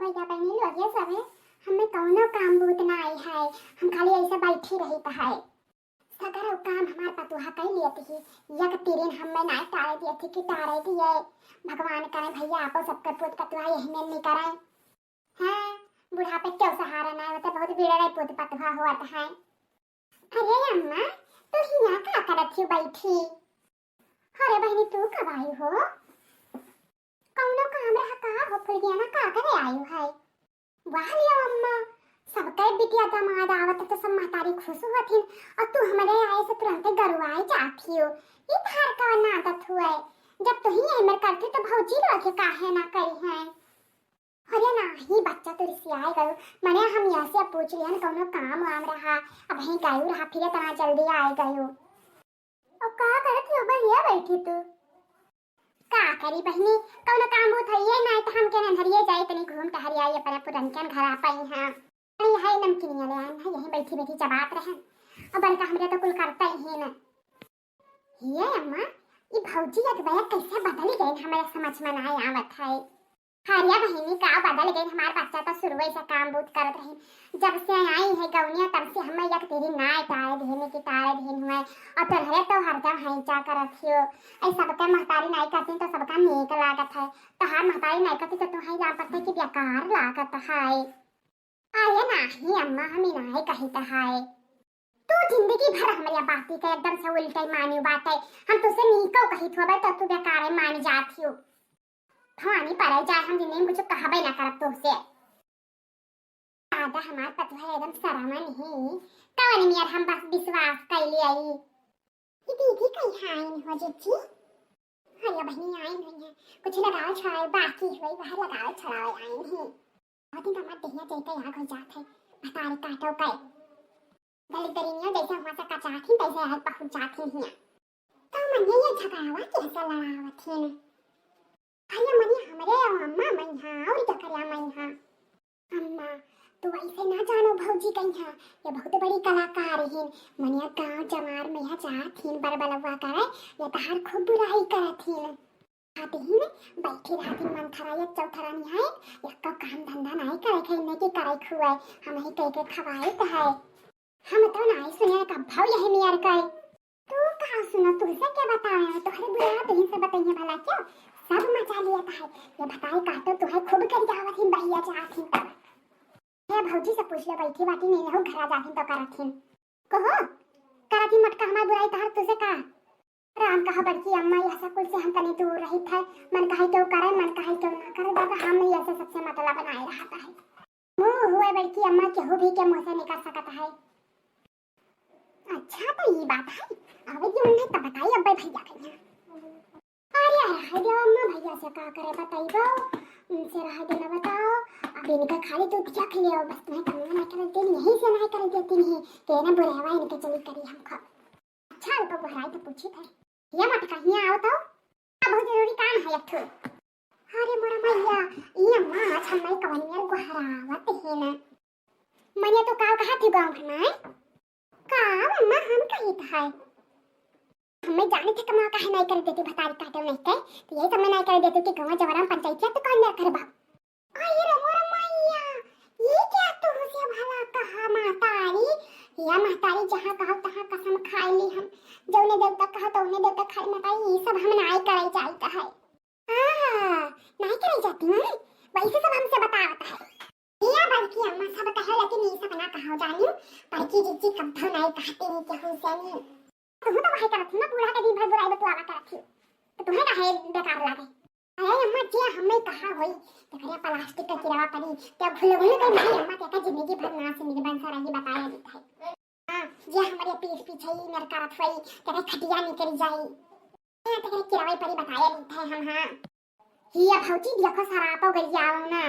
भैया बहनी लोग ये सब है हमें कौनो काम बूत ना आई है। हम खाली ऐसे बैठी रही है सगर काम हमार पतुहा कर लिए थी यक तीरिन हमें ना टारे दिए थी कि टारे दिए भगवान करे भैया आपो सबके पुत पतुहा यही में नहीं करे हैं। बुढ़ापे क्यों सहारा ना होता बहुत बिगड़ा पुत पतुहा हुआ है। अरे अम्मा तू ही यहाँ क्या करत थी बैठी? अरे बहनी तू कब आई हो? कौनो काम रहा का हो फुल गया ना का करे आई है? वाह लिया अम्मा सबके बिटिया दामाद आवत तो सब महतारी खुश होथिन और तू हमारे आए से तुरंत गरुआई जाती हो। ये थार का ना आदत हुआ जब तू ही एमर करती तो भौजी लोग के काहे ना करी है। अरे ना ही बच्चा तो रिसियाई गयो मने हम यहाँ से पूछ लिया ना कौनो काम वाम रहा अब ही गयो रहा फिर इतना जल्दी आए गयो। और का करत हो बढ़िया बैठी तू? का करी बहनी कौनो काम हो थई ना त हम के नहरिए जाए तनी घूम टहरी आई अपन पुरनकन घर आ पाई हां। अरे हाय नमकीनिया ले आन है यहीं बैठी बैठी चबात रहे अब बड़का हमरे तो कुल करता ही है ना। ये अम्मा ये भौजी एक बया कैसे बदल गई हमारे समझ में ना आवत है। हरिया बहनी का बदल गई हमार बच्चा तो शुरू से काम बूत करत रही जब से आई है गौनिया तब से हमें एक तेरी नाय तारे धेने की तारे धेन हुए और तोहरे तो हरदम हैचा करत हियो ऐ सबके महतारी नाई करती तो सबका नेक लागत है तो हर महतारी नाई करती तो तू है जा पड़ते कि बेकार लागत है। आये नाही अम्मा हमें नाई कही तो है तू जिंदगी भर हमारी बाती के एकदम से उल्टे मानी बात है हम तुझसे नीको कही थो तो तू बेकार मान जाती हो। थानी पर जाए हम जिन्हें कुछ कहबे ना करब तुझसे आधा हमार पतवा एकदम शर्मा नहीं कवन मियार हम बस विश्वास कर ले आई ये दीदी कहीं आइन हो जिची हरिया बहनी आइन है कुछ लगाओ छड़ाओ बाकी हुई वह लगाओ छड़ाओ आइन है बहुत दिन हमार देहिया जैते यहाँ हो जात है भतारी काटो कई गली दरिनिया जैसे हुआ सा कचाथी तैसे आज पहुंच जाती हिया तो मन ये झगड़ावा कैसे लड़ावत है ना अरे मनी हमरे अम्मा मैहा और क्या करया मैहा अम्मा तू ऐसे ना जानो भौजी कहिया ये बहुत बड़ी कलाकार है मनिया गांव जमार में यहाँ जाथीन बरबलवा करे ये तहार खूब बुराई करथीन आते ही ने बैठी रहती मन थरा या चौथरा नहीं है एक काम धंधा नहीं करे खैने की करे खुआए हम ही कह के खवाए तो है हम तो नहीं सुने का भाव यही मियार कहे तू कहाँ सुनो तुझसे क्या बताया तोहरे बुरा तो से बताइए भला क्यों सब मचा लिया था ये बताई काटो तो है खूब कर जावत हिन बहिया चाहती तब ये भौजी से पूछ ले बैठी बाटी नहीं हो घर आ जाती तो करथिन कहो करथी मटका हमार बुराई तार तुझे का राम कहा बड़की अम्मा यह सब कुल से हम तनी दूर रही थे मन कहे तो करे मन कहे तो ना करे दादा हम नहीं ऐसे सबसे मतलब बनाए रहता है मुंह हुए बड़की अम्मा केहू भी के मुंह से निकल सकता है। अच्छा तो ये बात है अब जी उन्हें तब बताई अब भैया कहिया अरे रह दो अम्मा भैया से का करे बताइबो उनसे रह देना बताओ अब इनका खाली तो चख लियो बस तुम्हें करना ना कर देती यहीं से नहीं कर देती नहीं तो ना बुरावा इनके चली करी हमको। अच्छा तो बुराई तो पूछी थे ये मत कहिए आओ तो अब बहुत जरूरी काम है एक अरे मोरा भैया ये अम्मा आज हम नहीं कवनियर को हरावत है ना मैंने तो का कहा थी गांव में का अम्मा हम कही था हमें जाने थे कमा काहे नहीं कर देती भतारी काटे नहीं के तो ये सब मैं नहीं कर देती कि गांव जवराम पंचायत तो कौन ना कर बाप अरे रे मोरा मैया ये क्या तुमसे भला कहा महतारी या महतारी जहां कहो तहां कसम खाई ली हम जौने देवता कहा तो उन्हें देवता खाई महतारी ये सब हम नहीं करे जाता है हां नहीं करे जाती मैं वैसे सब हमसे बतावता है या बल्कि अम्मा सब कहे लेकिन ये सब ना कहो जानियो बल्कि जिज्जी कभी नहीं कहती नहीं कि हुसैन तुम तो वही करती ना पूरा के दिन भर बुराई बतवावा करती तो तुम्हें काहे बेकार लागे अरे अम्मा जी हमें कहा होई तो करे प्लास्टिक का किरावा पड़ी तो भूल गई नहीं अम्मा का जिंदगी भर ना से निर्बंध सारा ही बताया देता है हां जे हमारे पीठ पीछे ही मेरे करत होई तो खटिया निकल जाई हां तो करे किरावे पड़ी बताया देता है हम हां हिया भौजी देखो सारा तो गई जाओ ना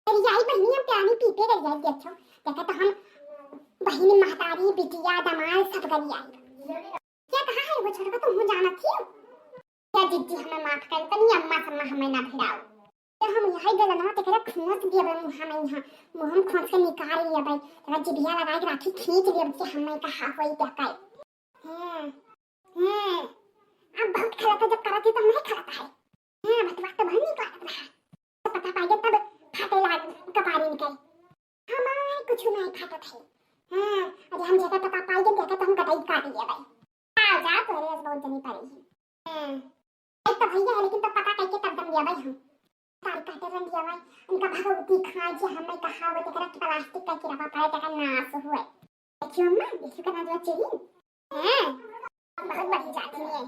तेरी जाई बहनी हम प्यानी पीपे गई जाई देखो देखो तो हम बहनी महतारी बिटिया दमाल सब गई आई क्या कहा है वो छोटा तुम जाना थी क्या जिद्दी हमें माफ कर तनी अम्मा सम्मा हमें ना भिड़ाओ तो हम यही गल ना तो करे खोस दिए बे मुंह में यहां मुंह हम खोस के निकाल लिया भाई तेरा जिबिया लगा के राखी खींच लिया कि हमें कहा होई क्या काय हैं अब बहुत खड़ा था जब करा थी तो नहीं खड़ा है हां बस वक्त बहनी को तो पता पाएगा तब फाटे कपारी इनके हमारे कुछ नहीं फाटत है। हां अरे हम जगह पता पाई के देखा तो हम कटाई काट लिया भाई। आ जा तो रे बहुत जनी पड़ी है। हां एक तो भैया है लेकिन तो पता कैसे तब दम लिया भाई हम तार काटे रन दिया भाई उनका भगवती खाए जे हमें कहावत करा कि प्लास्टिक का किरावा पाए तक नाश हुए। देखियो अम्मा देखियो का जो चेरी हां बहुत बड़ी जाती है।